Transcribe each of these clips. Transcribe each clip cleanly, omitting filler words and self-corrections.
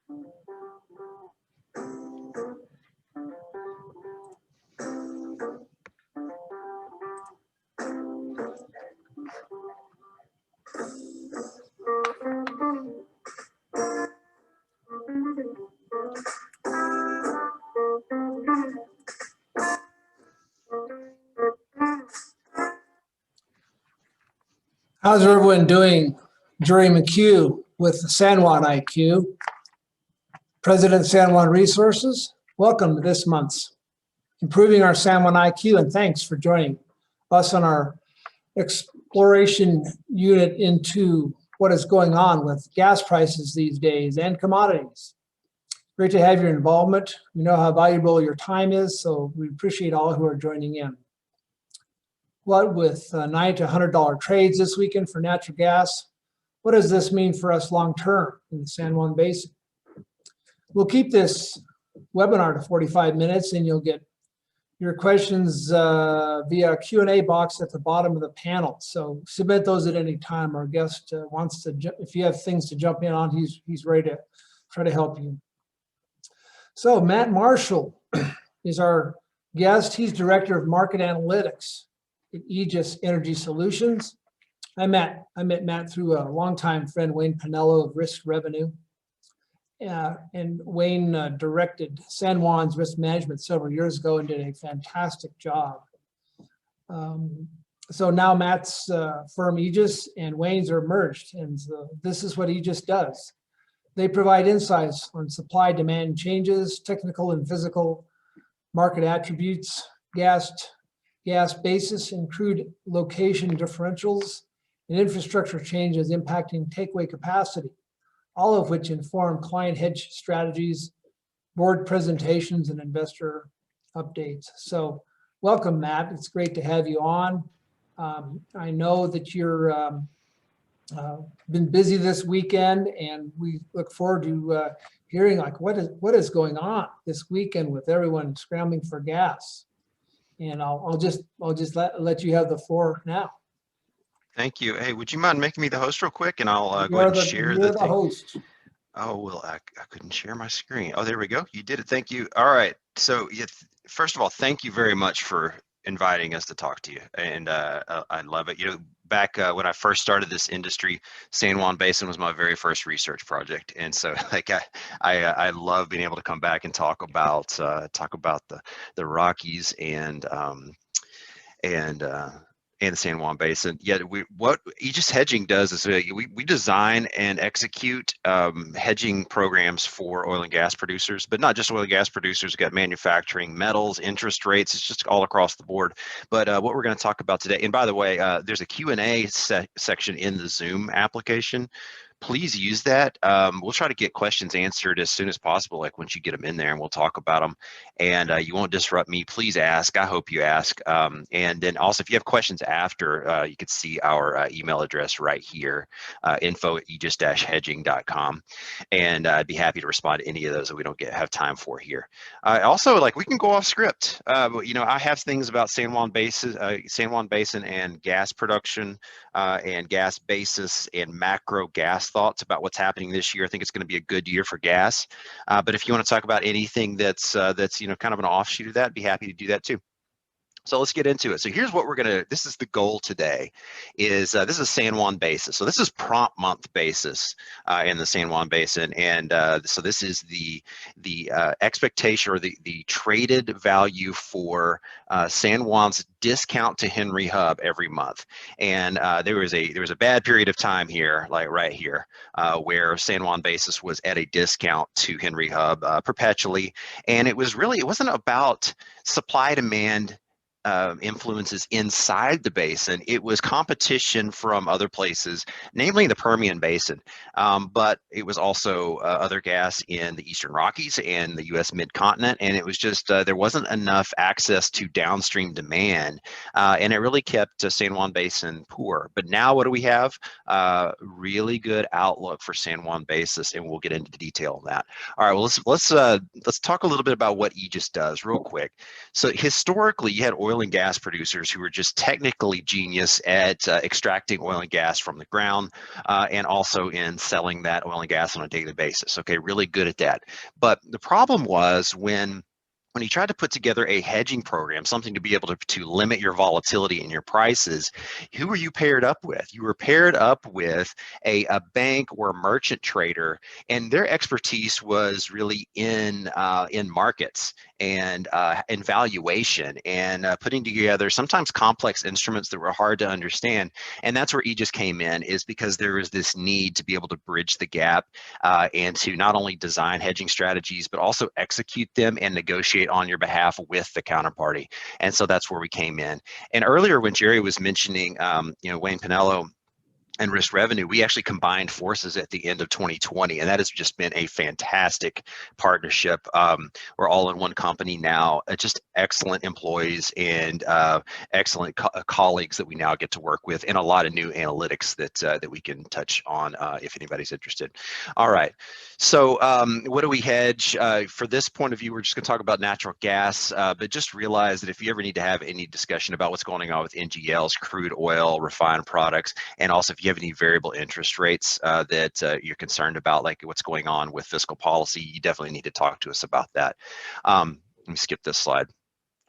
How's everyone doing? Jerry McHugh with San Juan IQ, President of San Juan Resources. Welcome to this month's Improving Our San Juan IQ, and thanks for joining us on our exploration unit into what is going on with gas prices these days and commodities. Great to have your involvement. We know how valuable your time is, so we appreciate all who are joining in. What with $90 to $100 trades this weekend for natural gas, what does this mean for us long-term in the San Juan Basin? We'll keep this webinar to 45 minutes, and you'll get your questions via Q&A box at the bottom of the panel. So submit those at any time. Our guest wants to, if you have things to jump in on, he's ready to try to help you. So Matt Marshall is our guest. He's Director of Market Analytics at Aegis Energy Solutions. I met Matt through a longtime friend, Wayne Pinello of Risk Revenue. And Wayne directed San Juan's risk management several years ago and did a fantastic job. So now Matt's firm Aegis and Wayne's are merged, and so this is what Aegis does. They provide insights on supply demand changes, technical and physical market attributes, gas basis and crude location differentials, and infrastructure changes impacting takeaway capacity, all of which inform client hedge strategies, board presentations, and investor updates. So welcome, Matt. It's great to have you on. I know that you're been busy this weekend, and we look forward to hearing like what is going on this weekend with everyone scrambling for gas. And I'll just let you have the floor now. Thank you. Hey, would you mind making me the host real quick, and I'll go ahead and share the thing. Host. Oh, well, I couldn't share my screen. Oh, there we go. You did it. Thank you. All right. So first of all, thank you very much for inviting us to talk to you. And I love it. You know, back when I first started this industry, San Juan Basin was my very first research project. And so like I love being able to come back and talk about the Rockies and the San Juan Basin. Yet what Aegis Hedging does is we design and execute hedging programs for oil and gas producers, but not just oil and gas producers. We've got manufacturing, metals, interest rates. It's just all across the board. But what we're going to talk about today, and by the way, there's a Q&A section in the Zoom application. Please use that. We'll try to get questions answered as soon as possible, like once you get them in there, and we'll talk about them. And you won't disrupt me. Please ask. I hope you ask. And then also, if you have questions after, you can see our email address right here, info@aegis-hedging.com. And I'd be happy to respond to any of those that we don't have time for here. Also, like we can go off script. You know, I have things about San Juan Basin and gas production and gas basis and macro gas thoughts about what's happening this year. I think it's going to be a good year for gas. But if you want to talk about anything that's you know, kind of an offshoot of that, I'd be happy to do that too. So let's get into it. So here's what this is the goal today, is this is San Juan basis. So this is prompt month basis in the San Juan Basin. And so this is the expectation, or the traded value for San Juan's discount to Henry Hub every month. And there was a bad period of time here, like right here, where San Juan basis was at a discount to Henry Hub perpetually. And it wasn't about supply demand influences inside the basin. It was competition from other places, namely the Permian Basin, but it was also other gas in the Eastern Rockies and the U.S. mid-continent, and it was just there wasn't enough access to downstream demand, and it really kept San Juan Basin poor. But now what do we have? Really good outlook for San Juan basis, and we'll get into the detail of that. All right, well, let's talk a little bit about what Aegis does real quick. So historically, you had oil oil and gas producers who were just technically genius at extracting oil and gas from the ground and also in selling that oil and gas on a daily basis. Okay, really good at that. But the problem was when you tried to put together a hedging program, something to be able to limit your volatility in your prices, who were you paired up with? You were paired up with a bank or a merchant trader, and their expertise was really in markets and in valuation and putting together sometimes complex instruments that were hard to understand. And that's where Aegis came in, is because there was this need to be able to bridge the gap and to not only design hedging strategies, but also execute them and negotiate on your behalf with the counterparty. And so that's where we came in. And earlier when Jerry was mentioning, Wayne Pinello and risk revenue, we actually combined forces at the end of 2020, and that has just been a fantastic partnership. We're all in one company now, just excellent employees and excellent colleagues that we now get to work with, and a lot of new analytics that we can touch on if anybody's interested. All right, so what do we hedge? For this point of view, we're just going to talk about natural gas, but just realize that if you ever need to have any discussion about what's going on with NGLs, crude oil, refined products, and also if you have any variable interest rates that you're concerned about, like what's going on with fiscal policy, you definitely need to talk to us about that. Let me skip this slide.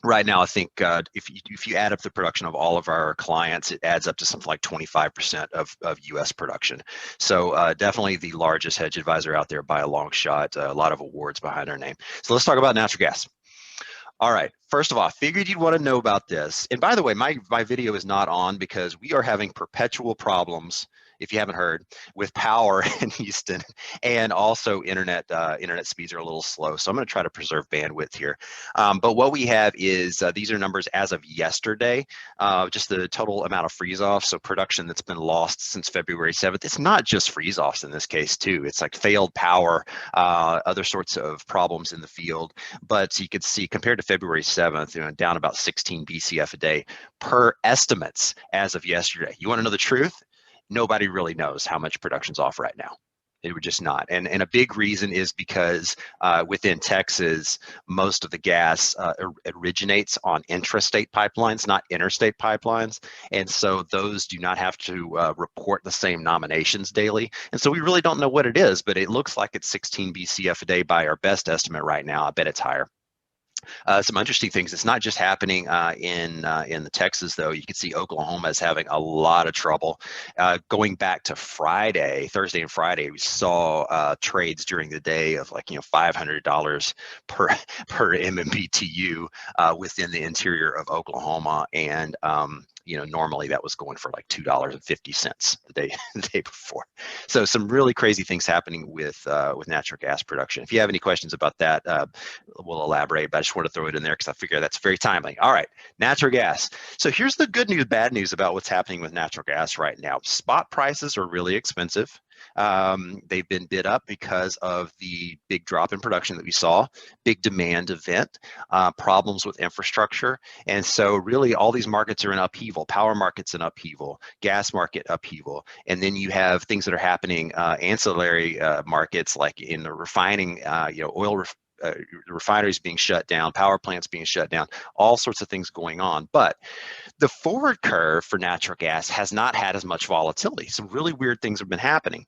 Right now, I think if you add up the production of all of our clients, it adds up to something like 25% of U.S. production. So definitely the largest hedge advisor out there by a long shot. A lot of awards behind our name. So let's talk about natural gas. All right, first of all, I figured you'd want to know about this. And by the way, my video is not on because we are having perpetual problems, if you haven't heard, with power in Houston, and also internet speeds are a little slow. So I'm going to try to preserve bandwidth here. But what we have is these are numbers as of yesterday, just the total amount of freeze-offs, so production that's been lost since February 7th. It's not just freeze-offs in this case too. It's like failed power, other sorts of problems in the field. But you could see compared to February 7th, down about 16 BCF a day per estimates as of yesterday. You want to know the truth? Nobody really knows how much production's off right now. It would just not. And a big reason is because within Texas, most of the gas originates on intrastate pipelines, not interstate pipelines. And so those do not have to report the same nominations daily. And so we really don't know what it is, but it looks like it's 16 BCF a day by our best estimate right now. I bet it's higher. Some interesting things. It's not just happening in the Texas, though. You can see Oklahoma is having a lot of trouble. Going back to Thursday and Friday, we saw trades during the day of like $500 per MMBTU within the interior of Oklahoma, and normally that was going for like $2.50 the day before. So some really crazy things happening with natural gas production. If you have any questions about that, we'll elaborate, but I just want to throw it in there because I figure that's very timely. All right, natural gas. So here's the good news, bad news about what's happening with natural gas right now. Spot prices are really expensive. They've been bid up because of the big drop in production that we saw, big demand event, problems with infrastructure. And so really all these markets are in upheaval. Power markets in upheaval, gas market upheaval. And then you have things that are happening, ancillary markets like in the refining, oil refineries being shut down, power plants being shut down, all sorts of things going on. But the forward curve for natural gas has not had as much volatility. Some really weird things have been happening.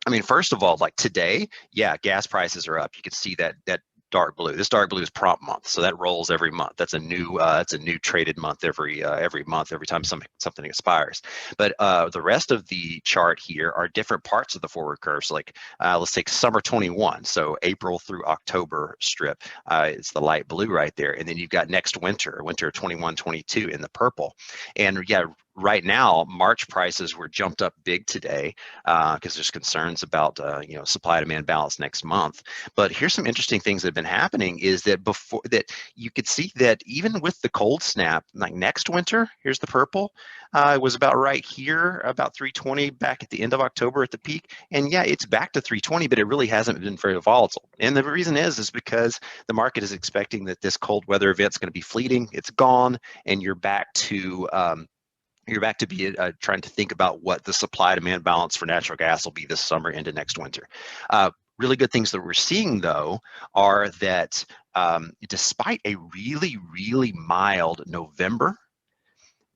I mean, first of all, like today, yeah, gas prices are up. You can see that dark blue. This dark blue is prompt month, so that rolls every month. That's a new traded month every month, every time something expires. But the rest of the chart here are different parts of the forward curve. So like let's take summer 21, so April through October strip. It's the light blue right there, and then you've got next winter 21, 22 in the purple. And yeah, right now, March prices were jumped up big today because there's concerns about supply-demand balance next month. But here's some interesting things that have been happening is that before that you could see that even with the cold snap, like next winter, here's the purple, it was about right here, about 320 back at the end of October at the peak. And yeah, it's back to 320, but it really hasn't been very volatile. And the reason is because the market is expecting that this cold weather event is going to be fleeting. It's gone, and you're back to be trying to think about what the supply-demand balance for natural gas will be this summer into next winter. Really good things that we're seeing, though, are that despite a really, really mild November,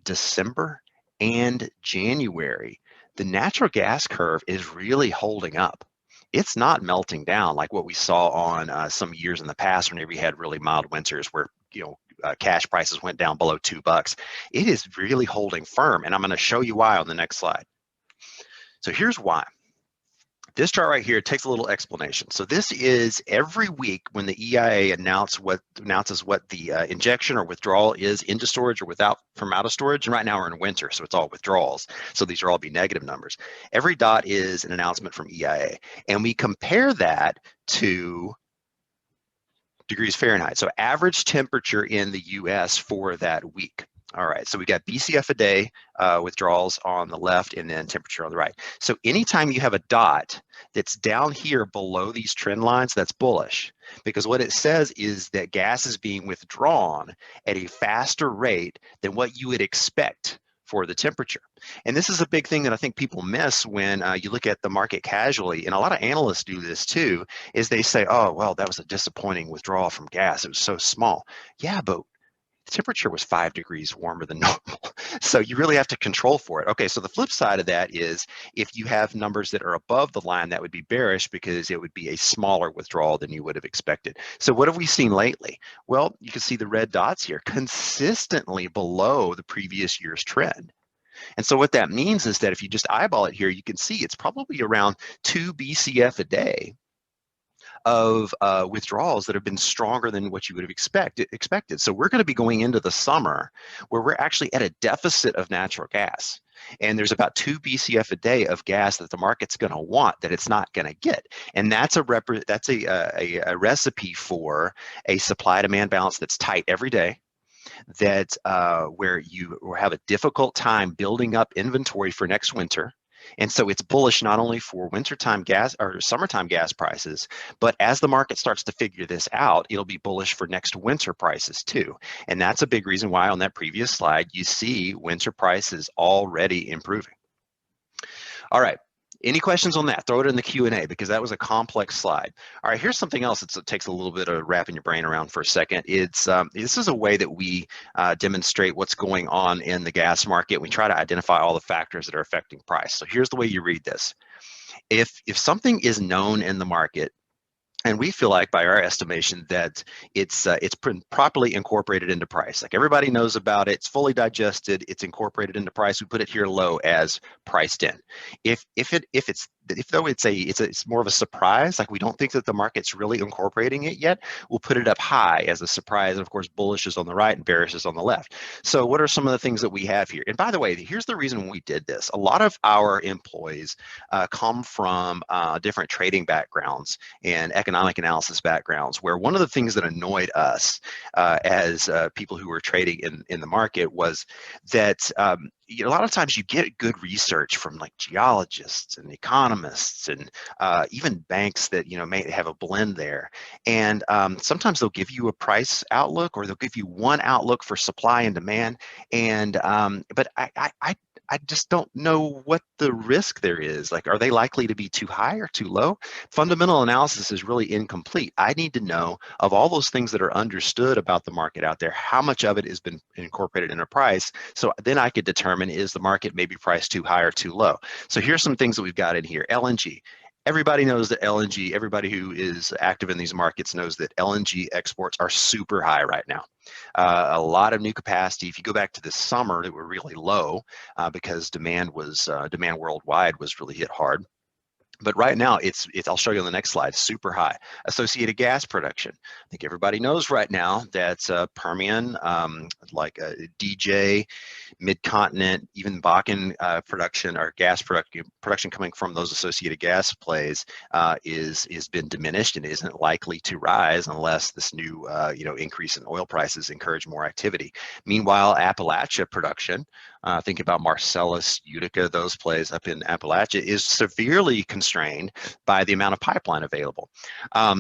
December, and January, the natural gas curve is really holding up. It's not melting down like what we saw on some years in the past whenever we had really mild winters where cash prices went down below $2. It is really holding firm, and I'm going to show you why on the next slide. So here's why. This chart right here takes a little explanation. So this is every week when the EIA announces what the injection or withdrawal is into storage or from out of storage. And right now we're in winter, so it's all withdrawals. So these are all be negative numbers. Every dot is an announcement from EIA, and we compare that to degrees Fahrenheit. So average temperature in the US for that week. All right, so we got BCF a day withdrawals on the left and then temperature on the right. So anytime you have a dot that's down here below these trend lines, that's bullish, because what it says is that gas is being withdrawn at a faster rate than what you would expect for the temperature. And this is a big thing that I think people miss when you look at the market casually, and a lot of analysts do this too, is they say, oh, well, that was a disappointing withdrawal from gas. It was so small. Yeah, but the temperature was 5 degrees warmer than normal. So you really have to control for it. Okay, so the flip side of that is if you have numbers that are above the line, that would be bearish because it would be a smaller withdrawal than you would have expected. So what have we seen lately? Well, you can see the red dots here consistently below the previous year's trend. And so what that means is that if you just eyeball it here, you can see it's probably around 2 BCF a day of withdrawals that have been stronger than what you would have expected. So we're going to be going into the summer where we're actually at a deficit of natural gas. And there's about 2 BCF a day of gas that the market's going to want that it's not going to get. And that's a recipe for a supply-demand balance that's tight every day, that where you have a difficult time building up inventory for next winter. And so it's bullish not only for wintertime gas or summertime gas prices, but as the market starts to figure this out, it'll be bullish for next winter prices too. And that's a big reason why on that previous slide, you see winter prices already improving. All right. Any questions on that? Throw it in the Q&A because that was a complex slide. All right, here's something else that takes a little bit of wrapping your brain around for a second. This is a way that we demonstrate what's going on in the gas market. We try to identify all the factors that are affecting price. So here's the way you read this. If something is known in the market, and we feel like, by our estimation, that it's properly incorporated into price. Like everybody knows about it, it's fully digested, it's incorporated into price. We put it here low as priced in. If it's more of a surprise, like we don't think that the market's really incorporating it yet, we'll put it up high as a surprise. And of course, bullish is on the right and bearish is on the left. So what are some of the things that we have here? And by the way, here's the reason we did this. A lot of our employees come from different trading backgrounds and economic analysis backgrounds, where one of the things that annoyed us as people who were trading in the market was that a lot of times you get good research from like geologists and economists and even banks that may have a blend there, and sometimes they'll give you a price outlook or they'll give you one outlook for supply and demand, and but I just don't know what the risk there is. Like, are they likely to be too high or too low? Fundamental analysis is really incomplete. I need to know, of all those things that are understood about the market out there, how much of it has been incorporated in a price. So then I could determine, is the market maybe priced too high or too low? So here's some things that we've got in here. LNG. Everybody knows that LNG, everybody who is active in these markets knows that LNG exports are super high right now. A lot of new capacity. If you go back to this summer, they were really low because demand worldwide was really hit hard. But right now, it's I'll show you on the next slide, super high. Associated gas production. I think everybody knows right now that Permian, DJ, Mid-Continent, even Bakken production or gas production coming from those associated gas plays is been diminished and isn't likely to rise unless this new increase in oil prices encourage more activity. Meanwhile, Appalachia production, think about Marcellus, Utica, those plays up in Appalachia, is severely constrained by the amount of pipeline available.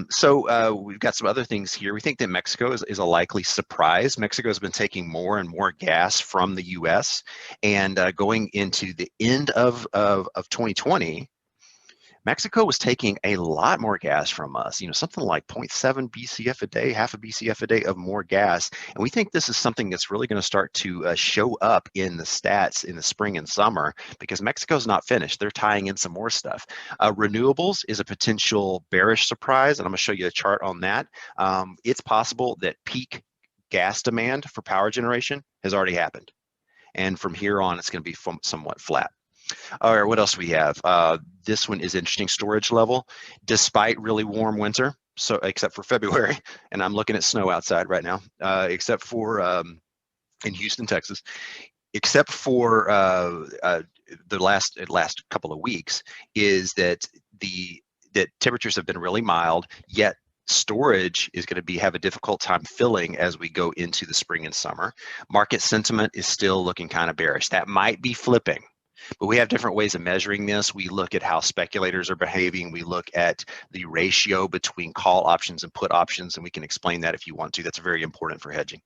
So we've got some other things here. We think that Mexico is a likely surprise. Mexico has been taking more and more gas from the U.S. and going into the end of 2020, Mexico was taking a lot more gas from us, something like 0.7 BCF a day, half a BCF a day of more gas. And we think this is something that's really going to start to show up in the stats in the spring and summer, because Mexico's not finished. They're tying in some more stuff. Renewables is a potential bearish surprise, and I'm going to show you a chart on that. It's possible that peak gas demand for power generation has already happened. And from here on, it's going to be somewhat flat. All right, what else we have? This one is interesting, storage level. Despite really warm winter, so except for February, and I'm looking at snow outside right now, except for in Houston, Texas, except for the last couple of weeks, is that temperatures have been really mild, yet storage is going to have a difficult time filling as we go into the spring and summer. Market sentiment is still looking kind of bearish. That might be flipping, but we have different ways of measuring this. We look at how speculators are behaving. We look at the ratio between call options and put options, and we can explain that if you want to. That's very important for hedging.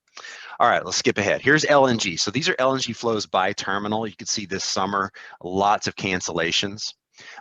All right, let's skip ahead. Here's LNG. So these are LNG flows by terminal. You can see this summer, lots of cancellations.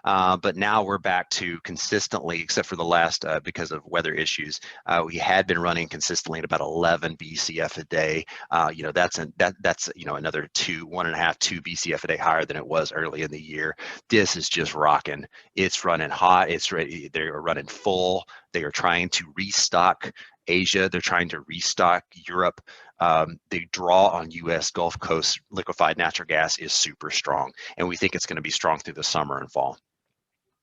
But now we're back to consistently, except for the last, because of weather issues, we had been running consistently at about 11 BCF a day. That's another 1.5, 2 BCF a day higher than it was early in the year. This is just rocking. It's running hot. It's ready. They're running full. They are trying to restock Asia. They're trying to restock Europe. The draw on U.S. Gulf Coast liquefied natural gas is super strong, and we think it's going to be strong through the summer and fall.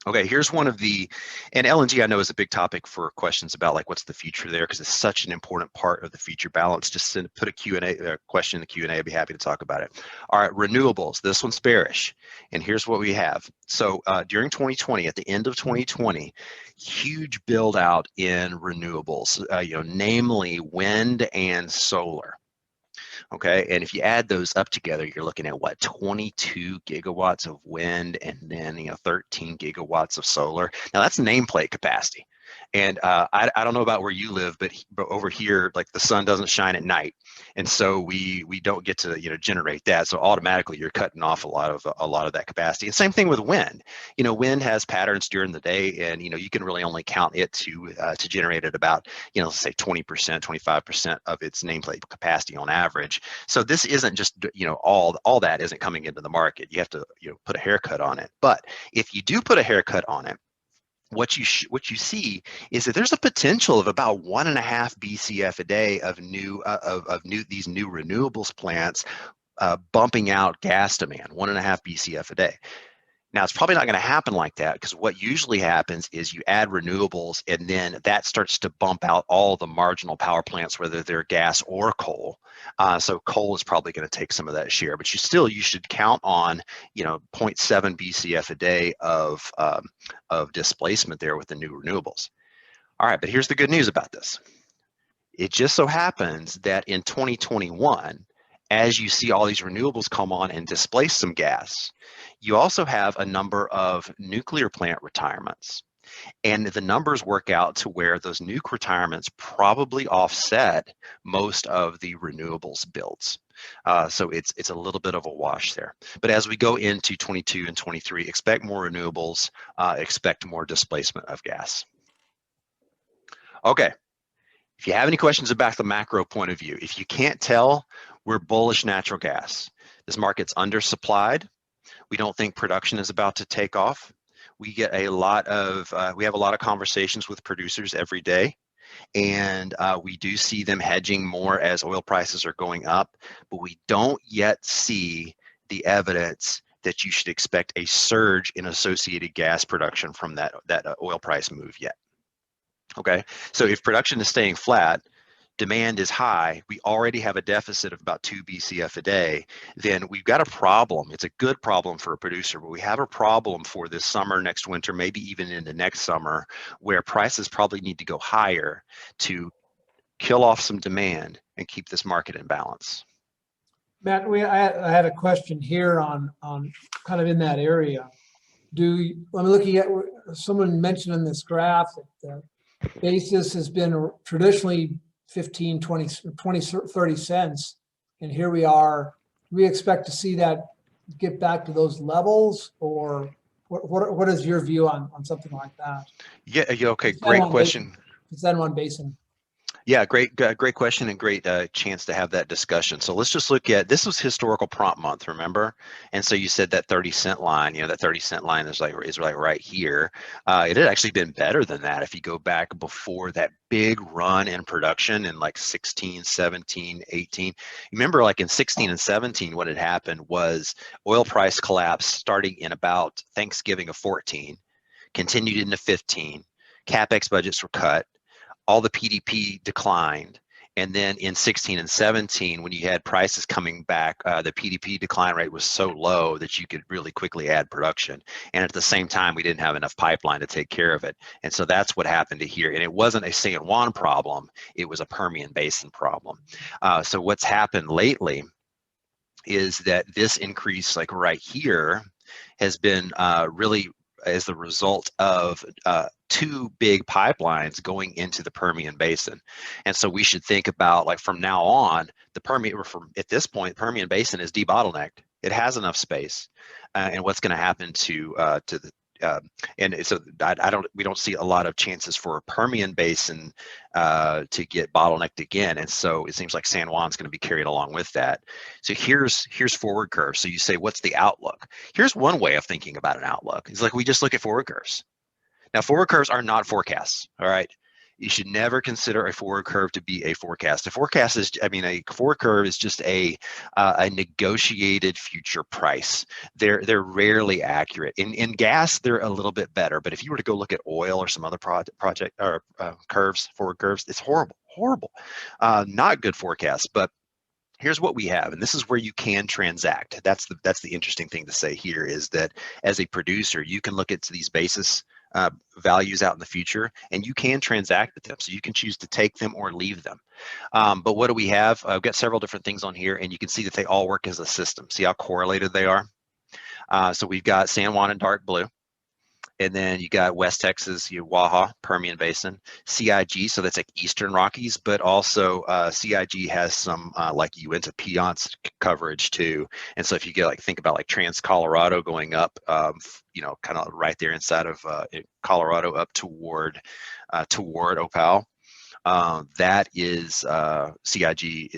Okay, here's one of the, and LNG I know is a big topic for questions about like what's the future there, because it's such an important part of the future balance. Just put a Q&A question in the Q&A. I'd be happy to talk about it. All right, renewables. This one's bearish, and here's what we have. So during 2020, at the end of 2020, huge build out in renewables, namely wind and solar. Okay, and if you add those up together, you're looking at what, 22 gigawatts of wind and then 13 gigawatts of solar. Now that's nameplate capacity. And I don't know about where you live, but over here, like the sun doesn't shine at night, and so we don't get to generate that. So automatically you're cutting off a lot of that capacity. And same thing with wind. Wind has patterns during the day, and you can really only count it to generate at about let's say 20%, 25% of its nameplate capacity on average. So this isn't just all that isn't coming into the market. You have to put a haircut on it. But if you do put a haircut on it, what you see is that there's a potential of about 1.5 BCF a day of these new renewables plants bumping out gas demand, 1.5 BCF a day. Now, it's probably not going to happen like that, because what usually happens is you add renewables, and then that starts to bump out all the marginal power plants, whether they're gas or coal. So coal is probably going to take some of that share, but you should count on 0.7 BCF a day of displacement there with the new renewables. All right, but here's the good news about this. It just so happens that in 2021, as you see all these renewables come on and displace some gas, you also have a number of nuclear plant retirements. And the numbers work out to where those nuke retirements probably offset most of the renewables builds. So it's a little bit of a wash there. But as we go into 22 and 23, expect more renewables, expect more displacement of gas. Okay. If you have any questions about the macro point of view, if you can't tell, we're bullish natural gas. This market's undersupplied. We don't think production is about to take off. We get we have a lot of conversations with producers every day, and we do see them hedging more as oil prices are going up, but we don't yet see the evidence that you should expect a surge in associated gas production from that oil price move yet. Okay, so if production is staying flat, demand is high, we already have a deficit of about 2 BCF a day, then we've got a problem. It's a good problem for a producer, but we have a problem for this summer, next winter, maybe even into next summer, where prices probably need to go higher to kill off some demand and keep this market in balance. Matt, I had a question here on kind of in that area. I'm looking at, someone mentioned in this graph that the basis has been traditionally 15, 20, 30 cents. And here we are. We expect to see that get back to those levels, or What is your view on something like that? Yeah, okay, The San great Juan question. Basin, the San Juan Basin. Yeah, great question and great chance to have that discussion. So let's just look at, this was historical prompt month, remember? And so you said that 30-cent line, that 30-cent line is like right here. It had actually been better than that if you go back before that big run in production in like 16, 17, 18. You remember like in 16 and 17, what had happened was oil price collapse starting in about Thanksgiving of 14, continued into 15, CapEx budgets were cut, all the PDP declined. And then in 16 and 17, when you had prices coming back, the PDP decline rate was so low that you could really quickly add production. And at the same time, we didn't have enough pipeline to take care of it. And so that's what happened to here. And it wasn't a San Juan problem, it was a Permian Basin problem. So what's happened lately is that this increase, like right here, has been really as the result of two big pipelines going into the Permian Basin. And so we should think about, like, from now on, the Permian, or from at this point, Permian Basin is debottlenecked. It has enough space. And what's going to happen to the and so we don't see a lot of chances for a Permian Basin to get bottlenecked again. And so it seems like San Juan's going to be carried along with that. So here's forward curves. So you say, what's the outlook? Here's one way of thinking about an outlook. It's like we just look at forward curves. Now, forward curves are not forecasts, all right? You should never consider a forward curve to be a forecast. A forecast is, a forward curve is just a negotiated future price. They're rarely accurate. In gas, they're a little bit better, but if you were to go look at oil or some other project or curves, forward curves, it's horrible. Not good forecasts, but here's what we have, and this is where you can transact. That's the interesting thing to say here, is that as a producer, you can look at these basis values out in the future, and you can transact with them. So you can choose to take them or leave them. But what do we have? I've got several different things on here, and you can see that they all work as a system. See how correlated they are? So we've got San Juan in dark blue. And then you got West Texas, Waha, Permian Basin, CIG, so that's like Eastern Rockies, but also CIG has some like Uinta Piceance coverage too. And so if you get think about like Trans Colorado going up, kind of right there inside of Colorado up toward Opal, that is CIG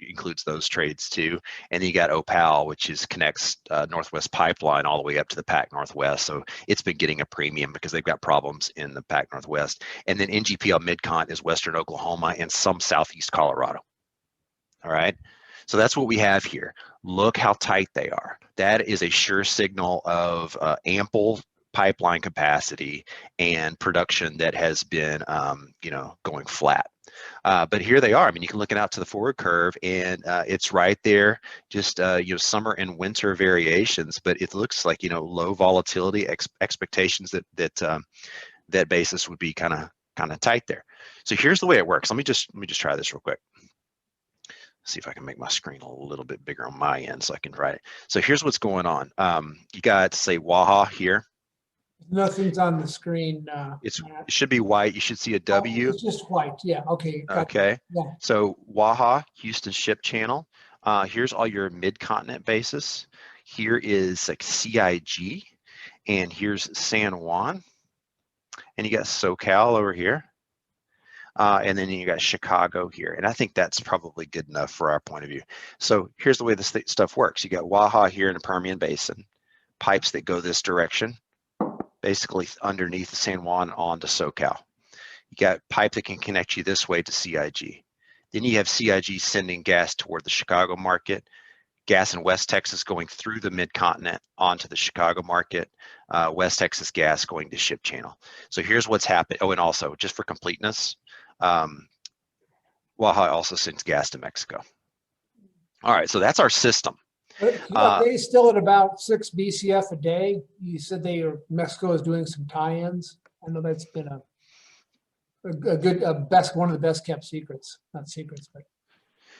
includes those trades too. And then you got Opal, which connects Northwest Pipeline all the way up to the Pac Northwest. So it's been getting a premium because they've got problems in the Pac Northwest. And then NGPL Midcont is Western Oklahoma and some Southeast Colorado. All right. So that's what we have here. Look how tight they are. That is a sure signal of ample pipeline capacity and production that has been, going flat. But here they are. You can look out to the forward curve, and it's right there. Just summer and winter variations, but it looks like low volatility expectations that basis would be kind of tight there. So here's the way it works. Let me just try this real quick. See if I can make my screen a little bit bigger on my end so I can write it. So here's what's going on. You got, say, Waha here. Nothing's on the screen. It should be white. You should see a W. Oh, it's just white. Yeah. Okay. Okay. Yeah. So Waha, Houston Ship Channel. Here's all your mid-continent basis. Here is like CIG, and here's San Juan, and you got SoCal over here. And then you got Chicago here. And I think that's probably good enough for our point of view. So here's the way this stuff works. You got Waha here in the Permian Basin, pipes that go this direction, basically underneath the San Juan onto SoCal. You got pipe that can connect you this way to CIG. Then you have CIG sending gas toward the Chicago market, gas in West Texas going through the mid-continent onto the Chicago market, West Texas gas going to Ship Channel. So here's what's happened. Oh, and also, just for completeness, Waha also sends gas to Mexico. All right, so that's our system. Are they still at about 6 BCF a day? You said Mexico is doing some tie-ins. I know that's been one of the best kept secrets, not secrets, but.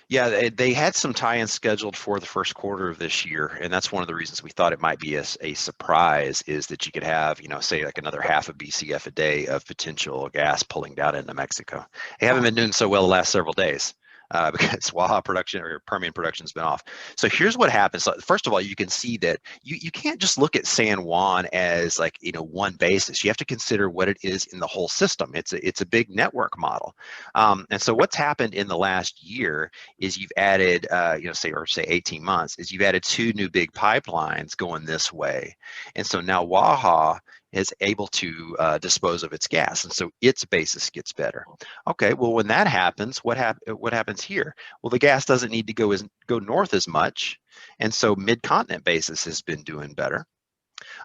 Yeah, they had some tie-ins scheduled for the first quarter of this year, and that's one of the reasons we thought it might be a surprise, is that you could have, say like another half a BCF a day of potential gas pulling down into Mexico. They haven't been doing so well the last several days, because Waha production or Permian production has been off. So here's what happens. So first of all, you can see that you can't just look at San Juan as like, one basis. You have to consider what it is in the whole system. It's a big network model. And so what's happened in the last year is you've added, say 18 months, is you've added 2 new big pipelines going this way. And so now Waha is able to dispose of its gas, and so its basis gets better. Okay, well, when that happens, what happens here? Well, the gas doesn't need to go north as much, and so mid-continent basis has been doing better.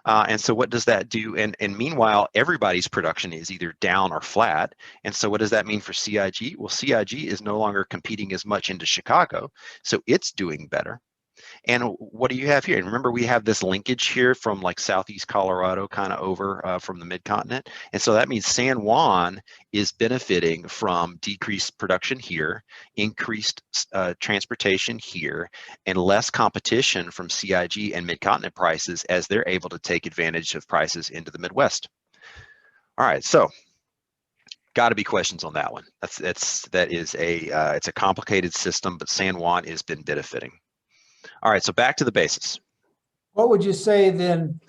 And so what does that do? And meanwhile, everybody's production is either down or flat. And so what does that mean for CIG? Well, CIG is no longer competing as much into Chicago, so it's doing better. And what do you have here? And remember, we have this linkage here from like Southeast Colorado kind of over from the mid-continent. And so that means San Juan is benefiting from decreased production here, increased transportation here, and less competition from CIG and mid-continent prices as they're able to take advantage of prices into the Midwest. All right, so got to be questions on that one. It's a complicated system, but San Juan has been benefiting. All right, so back to the basis. What would you say then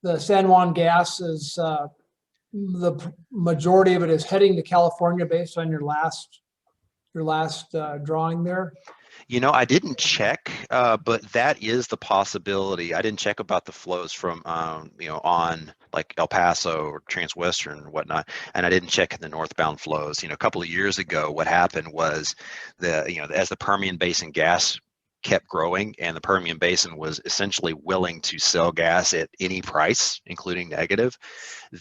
the San Juan gas is, the majority of it is heading to California based on your last drawing there? I didn't check, but that is the possibility. I didn't check about the flows from, on like El Paso or Transwestern and whatnot, and I didn't check in the northbound flows. A couple of years ago, what happened was as the Permian Basin gas kept growing and the Permian Basin was essentially willing to sell gas at any price, including negative,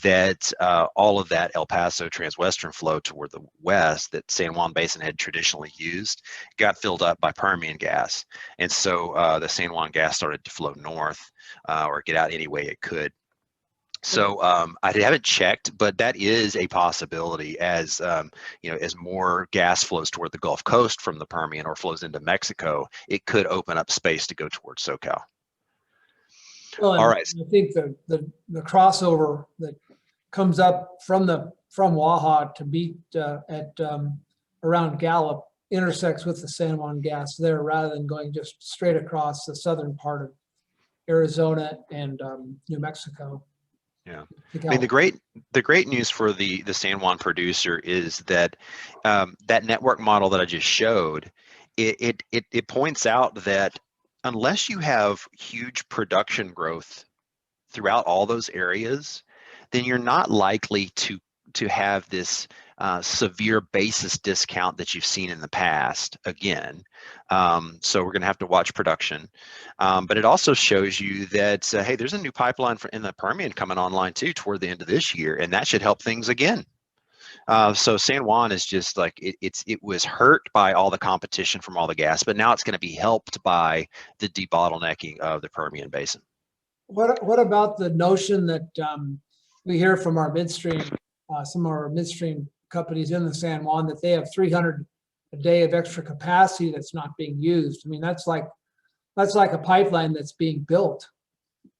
that all of that El Paso Transwestern flow toward the west that San Juan Basin had traditionally used got filled up by Permian gas. And so the San Juan gas started to flow north or get out any way it could. So I haven't checked, but that is a possibility as as more gas flows toward the Gulf Coast from the Permian or flows into Mexico, it could open up space to go towards SoCal. Well, all right. I think the crossover that comes up from Waha to meet at around Gallup intersects with the San Juan gas there, rather than going just straight across the southern part of Arizona and New Mexico. Yeah, I mean, the great news for the San Juan producer is that that network model that I just showed, it points out that unless you have huge production growth throughout all those areas, then you're not likely to have this severe basis discount that you've seen in the past again. So we're going to have to watch production. But it also shows you that, hey, there's a new pipeline in the Permian coming online too toward the end of this year, and that should help things again. So San Juan is just like, it was hurt by all the competition from all the gas, but now it's going to be helped by the debottlenecking of the Permian Basin. What about the notion that we hear from our midstream, some of our midstream companies in the San Juan, that they have 300 a day of extra capacity that's not being used? I mean, that's like a pipeline that's being built.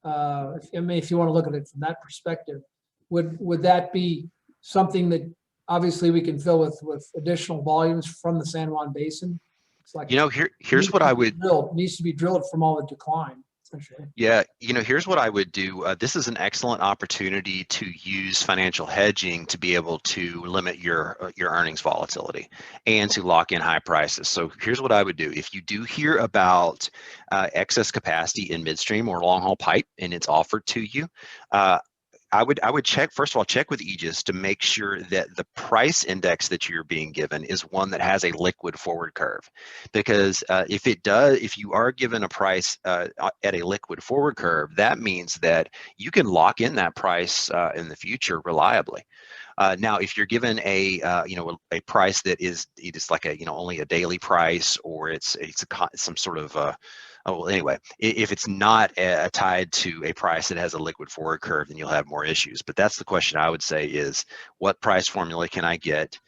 If you want to look at it from that perspective, would that be something that obviously we can fill with additional volumes from the San Juan Basin? It's like, here's what I would needs to be drilled from all the decline. Yeah, here's what I would do. This is an excellent opportunity to use financial hedging to be able to limit your earnings volatility and to lock in high prices. So here's what I would do. If you do hear about excess capacity in midstream or long haul pipe and it's offered to you, I would check, first of all, check with Aegis to make sure that the price index that you're being given is one that has a liquid forward curve. Because if you are given a price at a liquid forward curve, that means that you can lock in that price in the future reliably. Now, if you're given a price that is like only a daily price, or it's some sort of anyway, if it's not tied to a price that has a liquid forward curve, then you'll have more issues. But that's the question I would say is, what price formula can I get?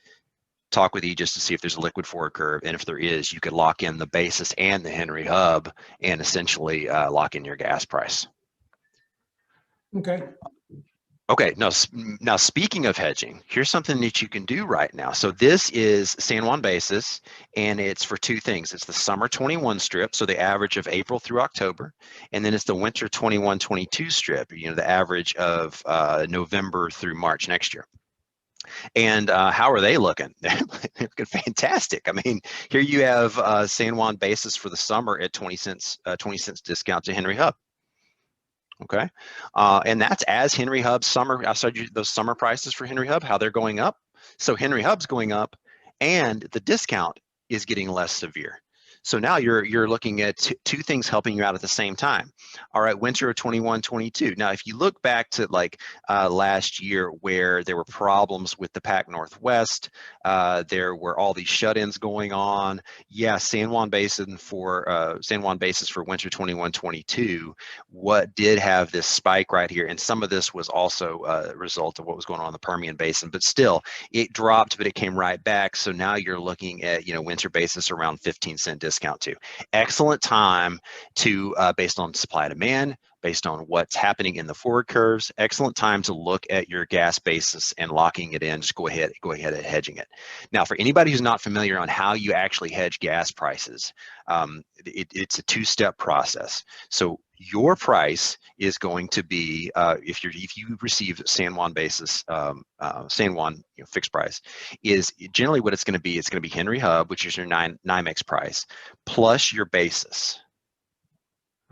Talk with Aegis to see if there's a liquid forward curve, and if there is, you could lock in the basis and the Henry Hub and essentially lock in your gas price. Okay. Okay, now speaking of hedging, here's something that you can do right now. So this is San Juan basis, and it's for two things. It's the summer 21 strip, so the average of April through October, and then it's the winter 21-22 strip, the average of November through March next year. And how are they looking? They're looking fantastic. I mean, here you have San Juan basis for the summer at 20 cents discount to Henry Hub. Okay, and that's as Henry Hub summer. I showed you those summer prices for Henry Hub, how they're going up. So Henry Hub's going up, and the discount is getting less severe. So now you're looking at two things helping you out at the same time. All right, winter of 21-22. Now, if you look back to like last year where there were problems with the Pac Northwest, there were all these shut-ins going on. Yeah, San Juan basis for winter 21-22, what did have this spike right here, and some of this was also a result of what was going on in the Permian Basin, but still it dropped, but it came right back. So now you're looking at winter basis around 15-cent discount too. Excellent time to based on supply demand, based on what's happening in the forward curves, excellent time to look at your gas basis and locking it in. Just go ahead and hedging it. Now, for anybody who's not familiar on how you actually hedge gas prices, it's a two-step process. So your price is going to be if you receive San Juan basis, San Juan fixed price, is generally what it's going to be. It's going to be Henry Hub, which is your NYMEX price, plus your basis.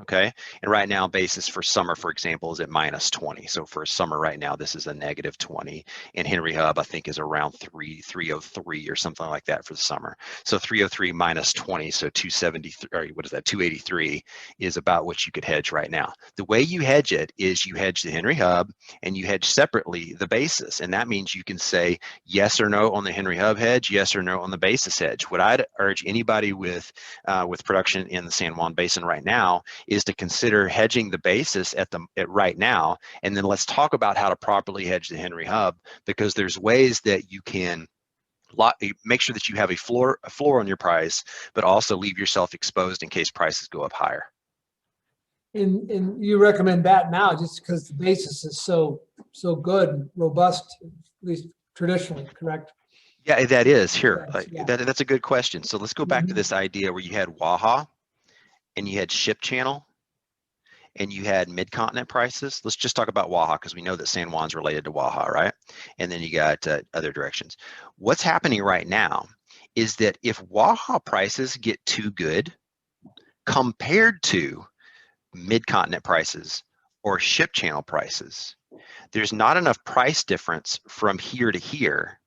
Okay, and right now basis for summer, for example, is at -20. So for summer right now, this is a -20, and Henry Hub I think is around 303 or something like that for the summer. So 303 -20, so 273, or what is that? 283 is about what you could hedge right now. The way you hedge it is you hedge the Henry Hub and you hedge separately the basis, and that means you can say yes or no on the Henry Hub hedge, yes or no on the basis hedge. What I'd urge anybody with production in the San Juan Basin right now is to consider hedging the basis at right now, and then let's talk about how to properly hedge the Henry Hub, because there's ways that you can make sure that you have a floor on your price, but also leave yourself exposed in case prices go up higher. And you recommend that now just because the basis is so good and robust, at least traditionally, correct? Yeah, that is here. Yeah. That's a good question. So let's go back to this idea where you had Waha and you had ship channel and you had mid-continent prices. Let's just talk about Waha because we know that San Juan's related to Waha, right? And then you got other directions. What's happening right now is that if Waha prices get too good compared to mid-continent prices or ship channel prices, there's not enough price difference from here to here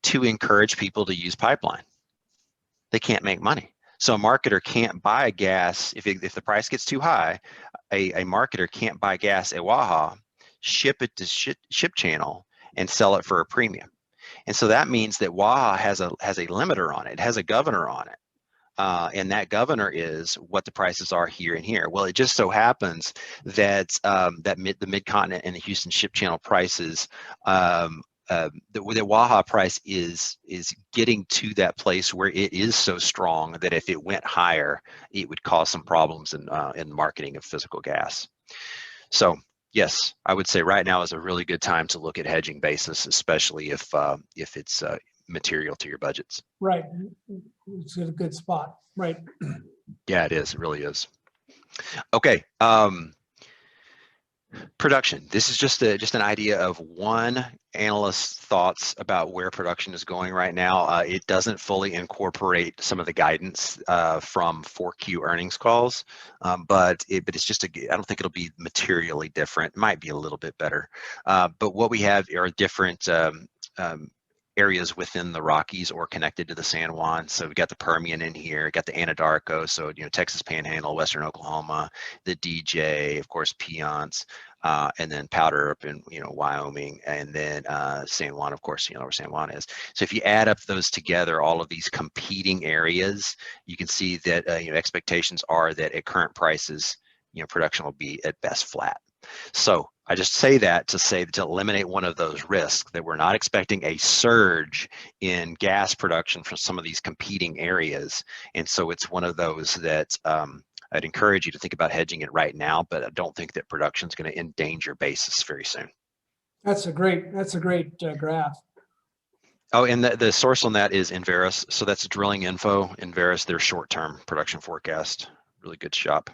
to encourage people to use pipeline. They can't make money. So a marketer can't buy gas if the price gets too high. A marketer can't buy gas at Waha, ship it to ship channel, and sell it for a premium. And so that means that Waha has a limiter on it. It has a governor on it. And that governor is what the prices are here and here. Well, it just so happens that the mid-continent and the Houston ship channel prices, the Waha price is getting to that place where it is so strong that if it went higher, it would cause some problems in marketing of physical gas. So yes, I would say right now is a really good time to look at hedging basis, especially if it's material to your budgets. Right, it's a good spot. Right. Yeah, it is. It really is. Okay. Production. This is just an idea of one analyst's thoughts about where production is going right now. It doesn't fully incorporate some of the guidance from 4Q earnings calls, but it's just I don't think it'll be materially different. It might be a little bit better, but what we have are different areas within the Rockies or connected to the San Juan. So we got the Permian in here, got the Anadarko, so Texas Panhandle, Western Oklahoma, the DJ, of course, Piceance, and then Powder up in Wyoming, and then San Juan, of course, where San Juan is. So if you add up those together, all of these competing areas, you can see that expectations are that at current prices, production will be at best flat. So I just say that to eliminate one of those risks, that we're not expecting a surge in gas production from some of these competing areas. And so it's one of those that I'd encourage you to think about hedging it right now, but I don't think that production is going to endanger basis very soon. That's a great graph. Oh, and the source on that is Inveris. So that's drilling info. Inveris, their short-term production forecast. Really good shop.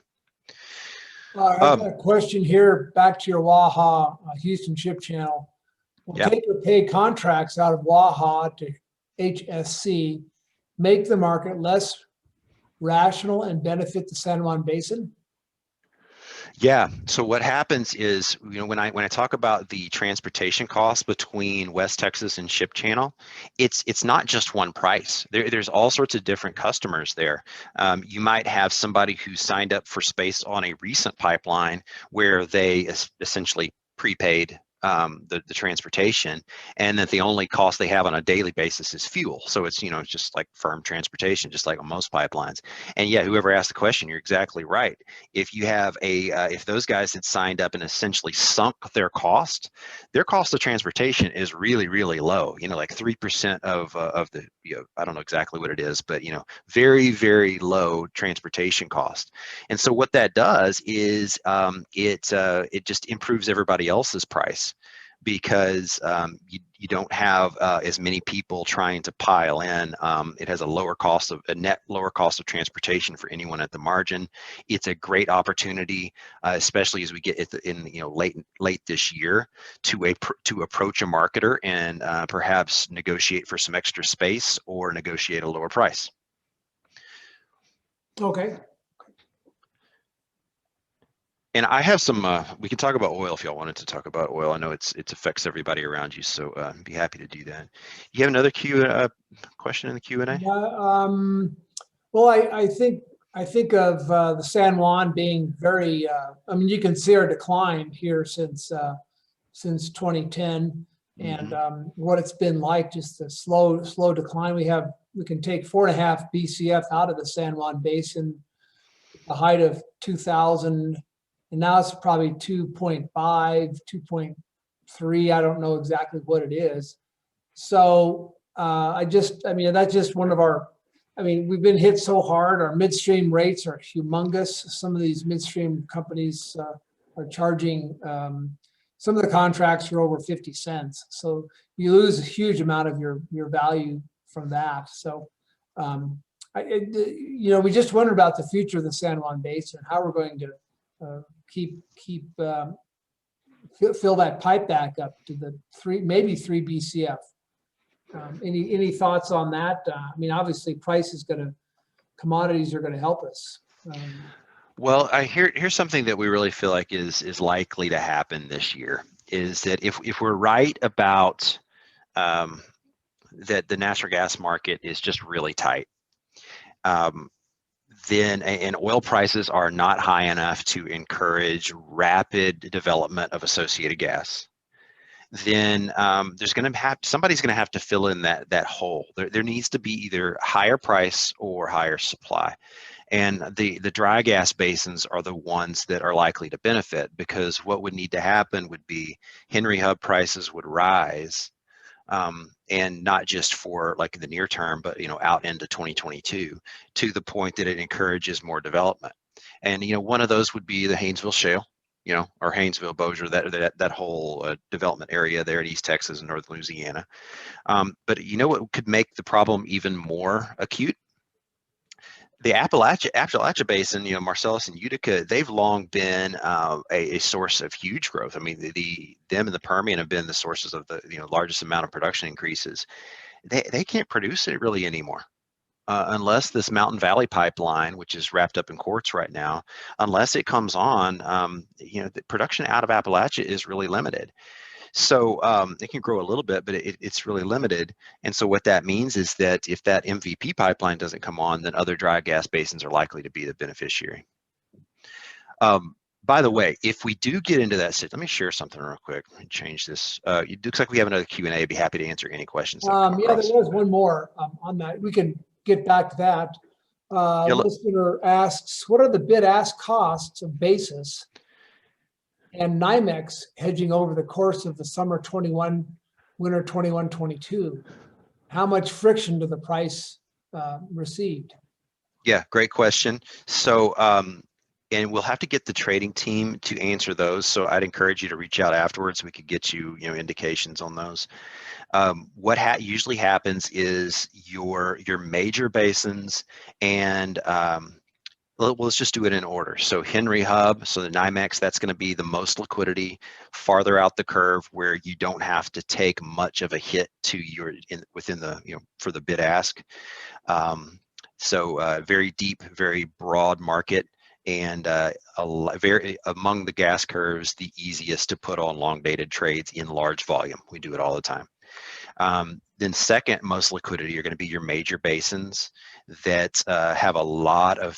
I've got a question here back to your Waha Houston Ship Channel. Will Yeah. take or pay contracts out of Waha to HSC make the market less rational and benefit the San Juan Basin? Yeah. So what happens is, when I talk about the transportation costs between West Texas and Ship Channel, it's not just one price. There's all sorts of different customers there. You might have somebody who signed up for space on a recent pipeline where they essentially prepaid the transportation, and that the only cost they have on a daily basis is fuel. So it's it's just like firm transportation, just like on most pipelines. And yeah, whoever asked the question, you're exactly right. If you have if those guys had signed up and essentially sunk their cost of transportation is really, really low. Like 3% of the, I don't know exactly what it is, but very, very low transportation cost. And so what that does is it just improves everybody else's price, because you don't have as many people trying to pile in. It has a net lower cost of transportation for anyone at the margin. It's a great opportunity, especially as we get in late this year, to approach a marketer and perhaps negotiate for some extra space or negotiate a lower price. Okay. And I have some, we can talk about oil if y'all wanted to talk about oil. I know it affects everybody around you, so be happy to do that. You have another question in the Q&A? Well, I think of the San Juan being very, I mean, you can see our decline here since 2010, and what it's been like, just a slow decline. We can take 4.5 BCF out of the San Juan Basin, the height of 2000. And now it's probably 2.5, 2.3. I don't know exactly what it is. So I mean, that's just one of our, I mean, we've been hit so hard. Our midstream rates are humongous. Some of these midstream companies are charging, some of the contracts are over 50 cents. So you lose a huge amount of your value from that. So, we just wonder about the future of the San Juan Basin, how we're going to fill that pipe back up to the maybe 3 BCF. Any thoughts on that? I mean, obviously, commodities are going to help us. Well, here's something that we really feel like is likely to happen this year, is that if we're right about that the natural gas market is just really tight, then and oil prices are not high enough to encourage rapid development of associated gas, then somebody's going to have to fill in that hole. There needs to be either higher price or higher supply. And the dry gas basins are the ones that are likely to benefit, because what would need to happen would be Henry Hub prices would rise, and not just for like the near term, but out into 2022, to the point that it encourages more development. And one of those would be the Haynesville Shale, or Haynesville Bossier, that whole development area there in East Texas and North Louisiana. But what could make the problem even more acute? The Appalachia Basin, Marcellus and Utica, they've long been a source of huge growth. I mean, them and the Permian have been the sources of the largest amount of production increases. They can't produce it really anymore, unless this Mountain Valley pipeline, which is wrapped up in quartz right now, unless it comes on, the production out of Appalachia is really limited. So it can grow a little bit, but it's really limited. And so what that means is that if that MVP pipeline doesn't come on, then other dry gas basins are likely to be the beneficiary. By the way, if we do get into that, let me share something real quick. Let me change this. It looks like we have another Q&A. I'd be happy to answer any questions. Yeah, there was one more on that. We can get back to that. Listener asks, what are the bid-ask costs of basis and NYMEX hedging over the course of the summer 21, winter 21, 22? How much friction to the price received? Yeah, great question. So and we'll have to get the trading team to answer those. So I'd encourage you to reach out afterwards. We could get you, indications on those. What usually happens is your major basins and let's just do it in order. So Henry Hub, so the NYMEX, that's going to be the most liquidity farther out the curve where you don't have to take much of a hit to within the, for the bid ask. Very deep, very broad market, and very among the gas curves, the easiest to put on long dated trades in large volume. We do it all the time. Then second most liquidity are going to be your major basins that have a lot of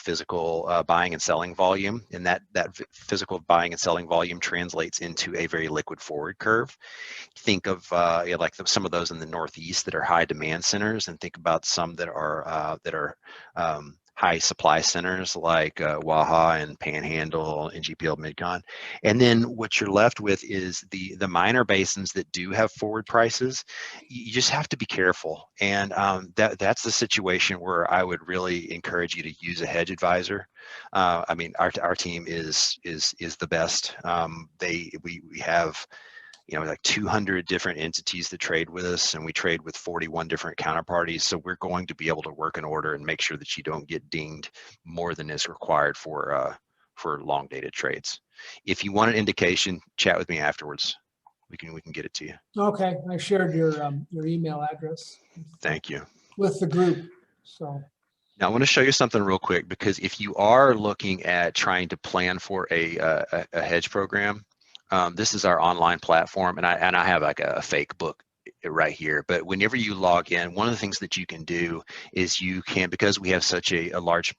physical buying and selling volume, and that physical buying and selling volume translates into a very liquid forward curve. Think of like some of those in the Northeast that are high demand centers, and think about some that are high supply centers like Waha and Panhandle and GPL Midcon. And then what you're left with is the minor basins that do have forward prices. You just have to be careful, and that's the situation where I would really encourage you to use a hedge advisor. I mean, our team is the best. We have like 200 different entities that trade with us, and we trade with 41 different counterparties. So we're going to be able to work in order and make sure that you don't get dinged more than is required for long dated trades. If you want an indication, chat with me afterwards. We can get it to you. Okay, I shared your email address. Thank you. With the group, so. Now I want to show you something real quick, because if you are looking at trying to plan for a hedge program, this is our online platform, and I have like a fake book right here. But whenever you log in, one of the things that you can do is you can, because we have such a large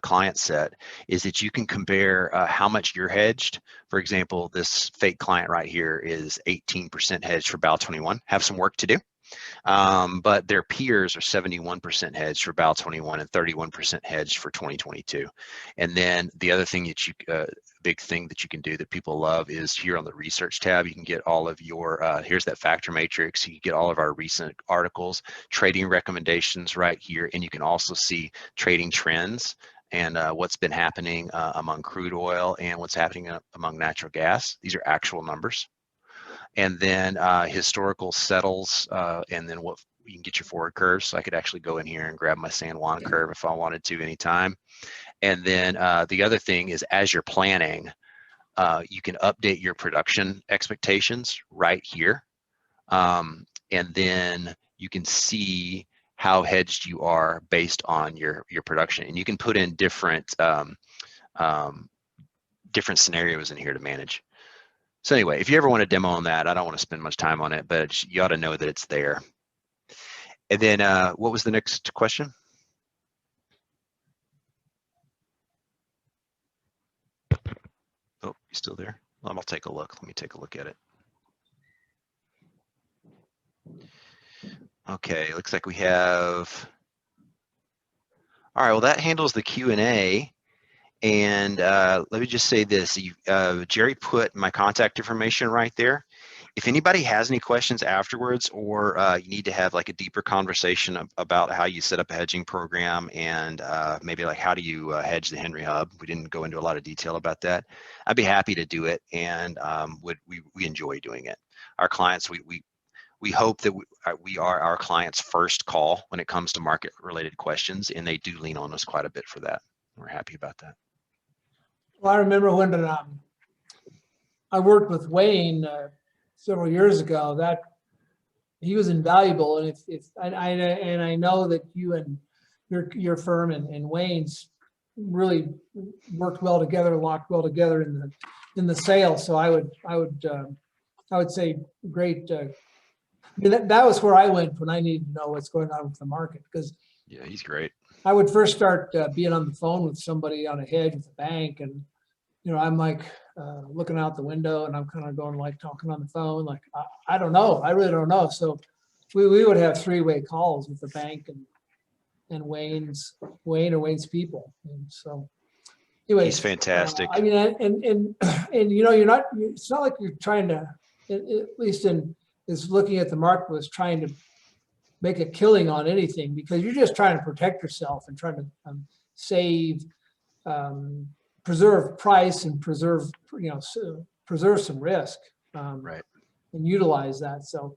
client set, is that you can compare how much you're hedged. For example, this fake client right here is 18% hedged for BAL 21. Have some work to do. But their peers are 71% hedged for BAL 21 and 31% hedged for 2022. And then the other thing that big thing that you can do that people love is here on the research tab, you can get all of your, here's that factor matrix. You can get all of our recent articles, trading recommendations right here. And you can also see trading trends and what's been happening among crude oil and what's happening among natural gas. These are actual numbers. And then historical settles, and then what you can get your forward curves. So I could actually go in here and grab my San Juan curve if I wanted to anytime. And then the other thing is, as you're planning, you can update your production expectations right here. And then you can see how hedged you are based on your production. And you can put in different scenarios in here to manage. So anyway, if you ever want a demo on that, I don't want to spend much time on it, but you ought to know that it's there. And then what was the next question? Oh, you still there? Well, I'll take a look. Let me take a look at it. Okay, looks like we have. All right, well, that handles the Q&A. And let me just say this, Jerry put my contact information right there. If anybody has any questions afterwards, or you need to have like a deeper conversation about how you set up a hedging program, and maybe like how do you hedge the Henry Hub, we didn't go into a lot of detail about that. I'd be happy to do it, and we enjoy doing it. Our clients, we hope that we are our clients' first call when it comes to market related questions, and they do lean on us quite a bit for that. We're happy about that. Well, I remember when I worked with Wayne several years ago, that he was invaluable. And I know that you and your firm and Wayne's really worked well together, locked well together in the sale. So I would say great. I mean, that was where I went when I needed to know what's going on with the market, because yeah, he's great. I would first start being on the phone with somebody on a hedge with a bank, and I'm like looking out the window, and I'm kind of going like talking on the phone, like I don't know, I really don't know. So we would have three-way calls with the bank and Wayne or Wayne's people. And so anyway, he's fantastic. I mean, and you're not. It's not like you're trying to, at least is looking at the market, was trying to make a killing on anything, because you're just trying to protect yourself and trying to save preserve price and preserve, preserve some risk, Right. and utilize that. So,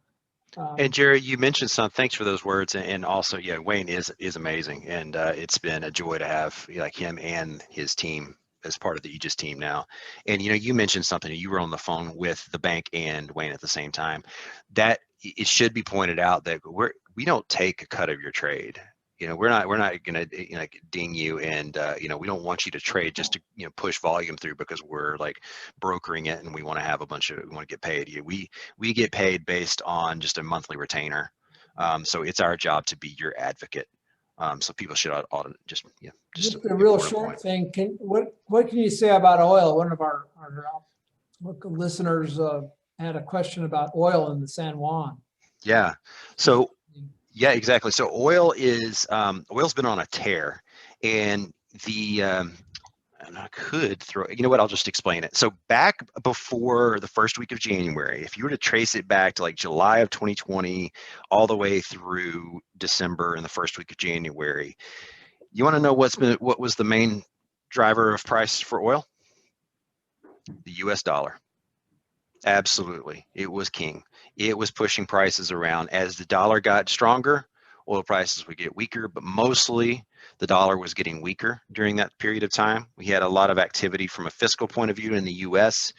And Jerry, you mentioned some. Thanks for those words, and also, yeah, Wayne is amazing, and it's been a joy to have like him and his team as part of the Aegis team now. And you mentioned something. You were on the phone with the bank and Wayne at the same time. That it should be pointed out that we don't take a cut of your trade. We're not gonna ding you, and we don't want you to trade just to push volume through because we're like brokering it and we want to get paid. We get paid based on just a monthly retainer. So it's our job to be your advocate. So people should ought to just a real short thing. What can you say about oil? One of our listeners had a question about oil in the San Juan. Yeah. So yeah, exactly. So oil's been on a tear, and and I could throw, I'll just explain it. So back before the first week of January, if you were to trace it back to like July of 2020, all the way through December and the first week of January, you want to know what was the main driver of price for oil? The US dollar. Absolutely. It was king. It was pushing prices around. As the dollar got stronger, oil prices would get weaker, but mostly the dollar was getting weaker during that period of time. We had a lot of activity from a fiscal point of view in the U.S.,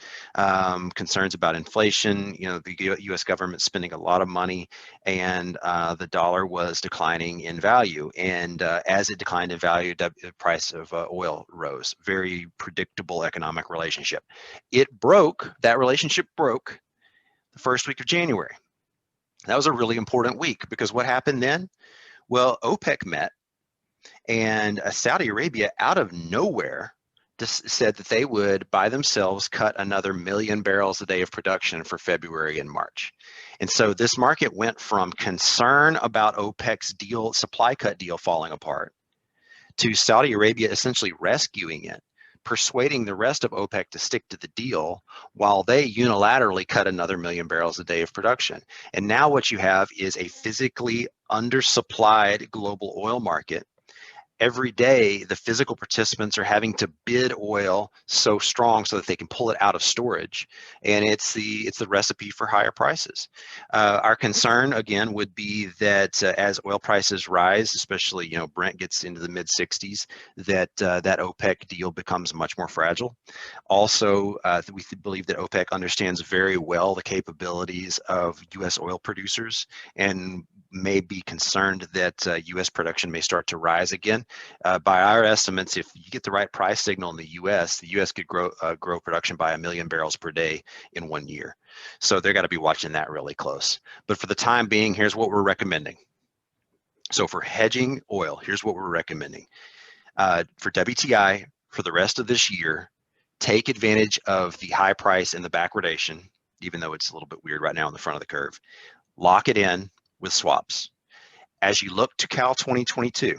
concerns about inflation. The U.S. government spending a lot of money, and the dollar was declining in value. And as it declined in value, the price of oil rose. Very predictable economic relationship. That relationship broke the first week of January. That was a really important week because what happened then? Well, OPEC met, and Saudi Arabia, out of nowhere, just said that they would by themselves cut another 1 million barrels a day of production for February and March. And so this market went from concern about OPEC's supply cut deal falling apart, to Saudi Arabia essentially rescuing it, persuading the rest of OPEC to stick to the deal while they unilaterally cut another 1 million barrels a day of production. And now what you have is a physically undersupplied global oil market. Every day, the physical participants are having to bid oil so strong so that they can pull it out of storage, and it's the recipe for higher prices. Our concern again would be that as oil prices rise, especially Brent gets into the mid 60s, that OPEC deal becomes much more fragile. Also, we believe that OPEC understands very well the capabilities of U.S. oil producers and may be concerned that U.S. production may start to rise again. By our estimates, if you get the right price signal in the U.S. could grow production by 1 million barrels per day in 1 year. So they're got to be watching that really close. But for the time being, here's what we're recommending. So for hedging oil, here's what we're recommending. For WTI, for the rest of this year, take advantage of the high price and the backwardation, even though it's a little bit weird right now on the front of the curve. Lock it in with swaps. As you look to Cal 2022,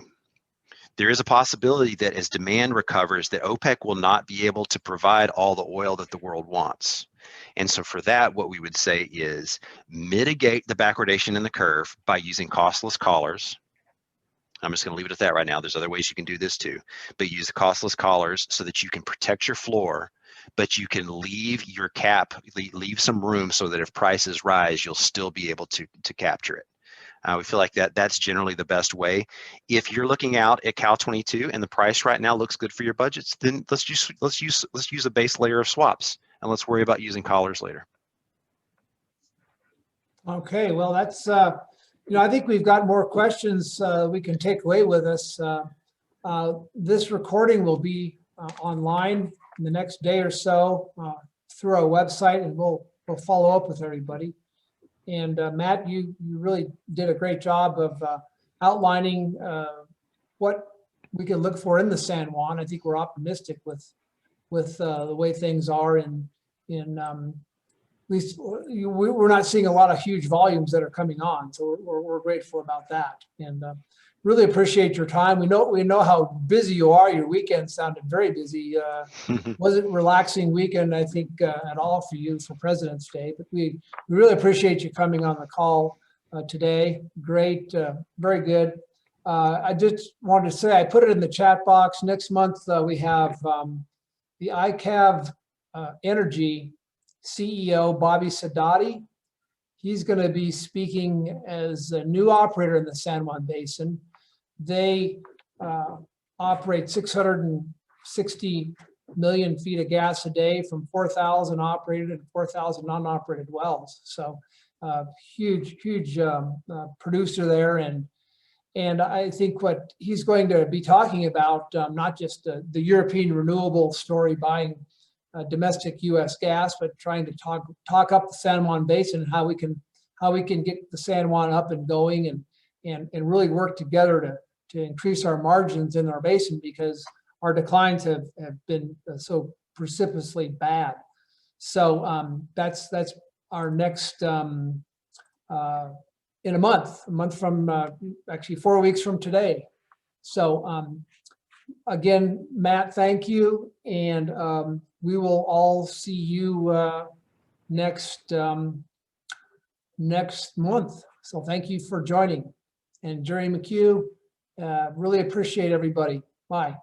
there is a possibility that as demand recovers, that OPEC will not be able to provide all the oil that the world wants. And so for that, what we would say is mitigate the backwardation in the curve by using costless collars. I'm just going to leave it at that right now. There's other ways you can do this too, but use the costless collars so that you can protect your floor, but you can leave your cap, leave some room so that if prices rise, you'll still be able to capture it. We feel like that's generally the best way. If you're looking out at Cal 22 and the price right now looks good for your budgets, then let's use a base layer of swaps, and let's worry about using collars later. Okay, well, that's I think we've got more questions we can take away with us. This recording will be online in the next day or so through our website, and we'll follow up with everybody. And Matt, you really did a great job of outlining what we can look for in the San Juan. I think we're optimistic with the way things are, and at least we're not seeing a lot of huge volumes that are coming on, so we're grateful about that. And really appreciate your time. We know how busy you are. Your weekend sounded very busy. Wasn't relaxing weekend, I think, at all for you for President's Day. But we really appreciate you coming on the call today. Great, very good. I just wanted to say, I put it in the chat box. Next month we have the ICAV Energy CEO, Bobby Sadati. He's going to be speaking as a new operator in the San Juan Basin. They operate 660 million feet of gas a day from 4,000 operated and 4,000 non-operated wells. So huge producer there. And I think what he's going to be talking about, not just the European renewable story buying domestic U.S. gas, but trying to talk up the San Juan Basin and how we can get the San Juan up and going and really work together to increase our margins in our basin, because our declines have been so precipitously bad. So that's our next in a month from actually 4 weeks from today. So again, Matt, thank you, and we will all see you next month. So thank you for joining. And Jerry McHugh, really appreciate everybody. Bye.